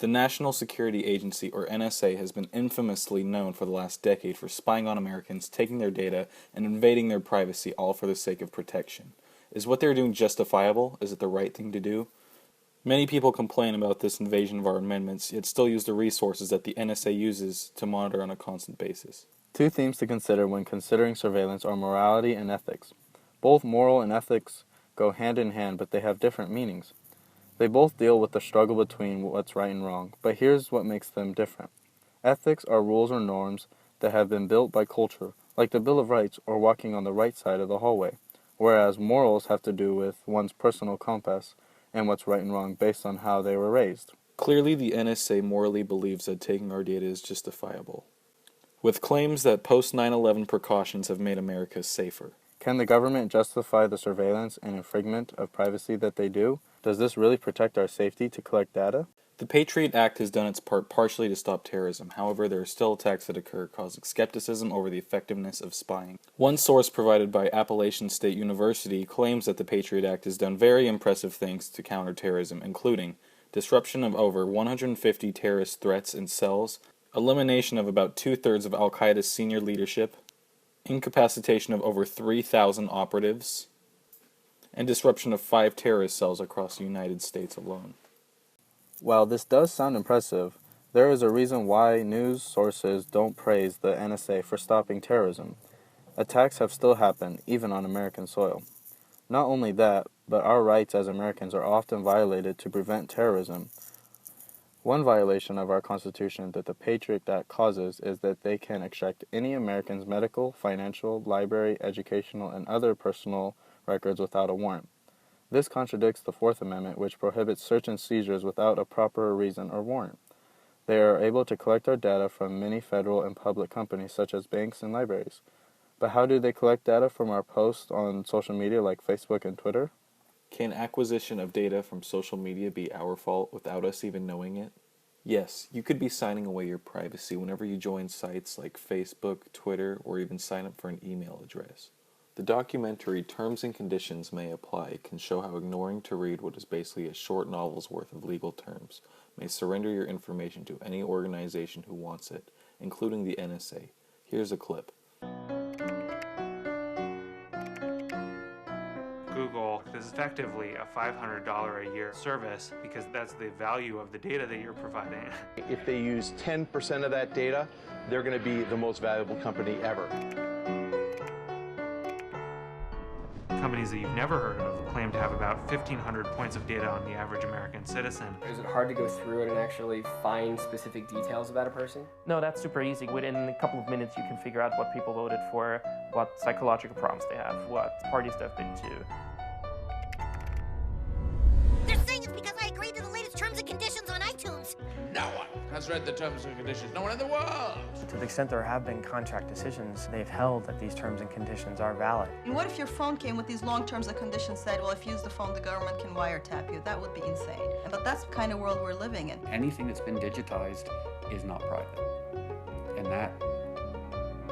The National Security Agency, or NSA, has been infamously known for the last decade for spying on Americans, taking their data, and invading their privacy, all for the sake of protection. Is what they're doing justifiable? Is it the right thing to do? Many people complain about this invasion of our amendments, yet still use the resources that the NSA uses to monitor on a constant basis. Two themes to consider when considering surveillance are morality and ethics. Both moral and ethics go hand in hand, but they have different meanings. They both deal with the struggle between what's right and wrong, but here's what makes them different. Ethics are rules or norms that have been built by culture, like the Bill of Rights or walking on the right side of the hallway, whereas morals have to do with one's personal compass and what's right and wrong based on how they were raised. Clearly, the NSA morally believes that taking our data is justifiable, with claims that post-9/11 precautions have made America safer. Can the government justify the surveillance and infringement of privacy that they do? Does this really protect our safety to collect data? The Patriot Act has done its part partially to stop terrorism. However, there are still attacks that occur, causing skepticism over the effectiveness of spying. One source provided by Appalachian State University claims that the Patriot Act has done very impressive things to counter terrorism, including disruption of over 150 terrorist threats in cells, elimination of about 2/3 of Al-Qaeda's senior leadership, incapacitation of over 3,000 operatives, and disruption of 5 terrorist cells across the United States alone. While this does sound impressive, there is a reason why news sources don't praise the NSA for stopping terrorism. Attacks have still happened, even on American soil. Not only that, but our rights as Americans are often violated to prevent terrorism. One violation of our Constitution that the Patriot Act causes is that they can extract any American's medical, financial, library, educational, and other personal records without a warrant. This contradicts the Fourth Amendment, which prohibits search and seizures without a proper reason or warrant. They are able to collect our data from many federal and public companies such as banks and libraries. But how do they collect data from our posts on social media like Facebook and Twitter? Can acquisition of data from social media be our fault without us even knowing it? Yes, you could be signing away your privacy whenever you join sites like Facebook, Twitter, or even sign up for an email address. The documentary Terms and Conditions May Apply can show how ignoring to read what is basically a short novel's worth of legal terms may surrender your information to any organization who wants it, including the NSA. Here's a clip. Google is effectively a $500 a year service because that's the value of the data that you're providing. If they use 10% of that data, they're going to be the most valuable company ever. Companies that you've never heard of claim to have about 1,500 points of data on the average American citizen. Is it hard to go through it and actually find specific details about a person? No, that's super easy. Within a couple of minutes, you can figure out what people voted for, what psychological problems they have, what parties they've been to. They're saying it's because I agreed to the latest terms and conditions on iTunes. No one has read the terms and conditions. No one in the world. To the extent there have been contract decisions, they've held that these terms and conditions are valid. And what if your phone came with these long terms and conditions said, well, if you use the phone, the government can wiretap you? That would be insane. But that's the kind of world we're living in. Anything that's been digitized is not private. And that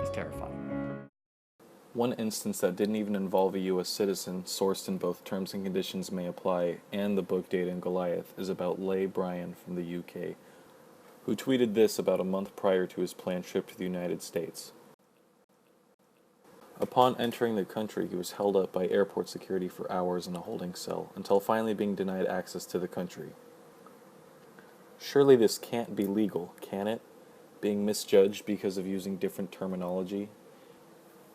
is terrifying. One instance that didn't even involve a U.S. citizen, sourced in both Terms and Conditions May Apply and the book Data and Goliath, is about Leigh Bryan from the UK, who tweeted this about a month prior to his planned trip to the United States. Upon entering the country, he was held up by airport security for hours in a holding cell, until finally being denied access to the country. Surely this can't be legal, can it? Being misjudged because of using different terminology?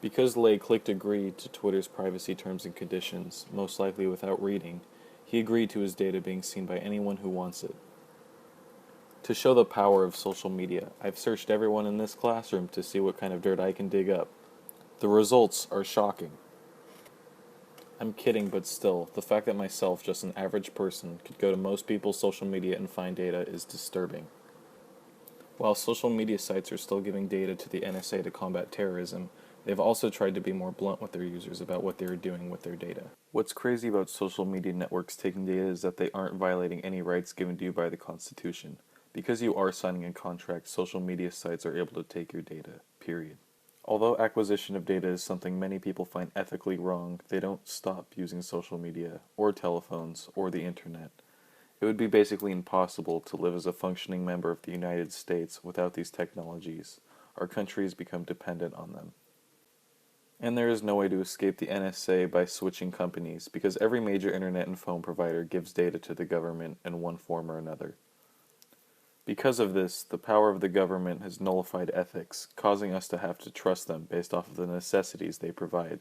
Because Leigh clicked agree to Twitter's privacy terms and conditions, most likely without reading, he agreed to his data being seen by anyone who wants it. To show the power of social media, I've searched everyone in this classroom to see what kind of dirt I can dig up. The results are shocking. I'm kidding, but still, the fact that myself, just an average person, could go to most people's social media and find data is disturbing. While social media sites are still giving data to the NSA to combat terrorism, they've also tried to be more blunt with their users about what they're doing with their data. What's crazy about social media networks taking data is that they aren't violating any rights given to you by the Constitution. Because you are signing a contract, social media sites are able to take your data, period. Although acquisition of data is something many people find ethically wrong, they don't stop using social media, or telephones, or the internet. It would be basically impossible to live as a functioning member of the United States without these technologies. Our countries become dependent on them. And there is no way to escape the NSA by switching companies, because every major internet and phone provider gives data to the government in one form or another. Because of this, the power of the government has nullified ethics, causing us to have to trust them based off of the necessities they provide.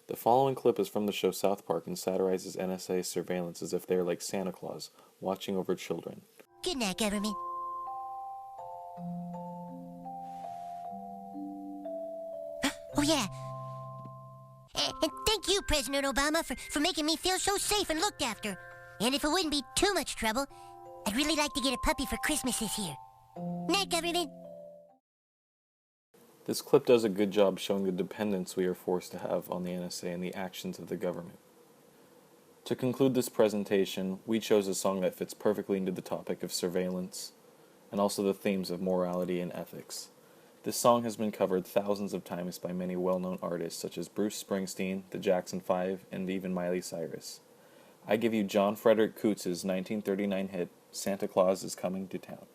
The following clip is from the show South Park and satirizes NSA surveillance as if they are like Santa Claus, watching over children. Good night, government. Oh, yeah. And thank you, President Obama, for making me feel so safe and looked after. And if it wouldn't be too much trouble, I'd really like to get a puppy for Christmas this year. Night, government. This clip does a good job showing the dependence we are forced to have on the NSA and the actions of the government. To conclude this presentation, we chose a song that fits perfectly into the topic of surveillance, and also the themes of morality and ethics. This song has been covered thousands of times by many well-known artists such as Bruce Springsteen, the Jackson 5, and even Miley Cyrus. I give you John Frederick Coots's 1939 hit, Santa Claus is Coming to Town.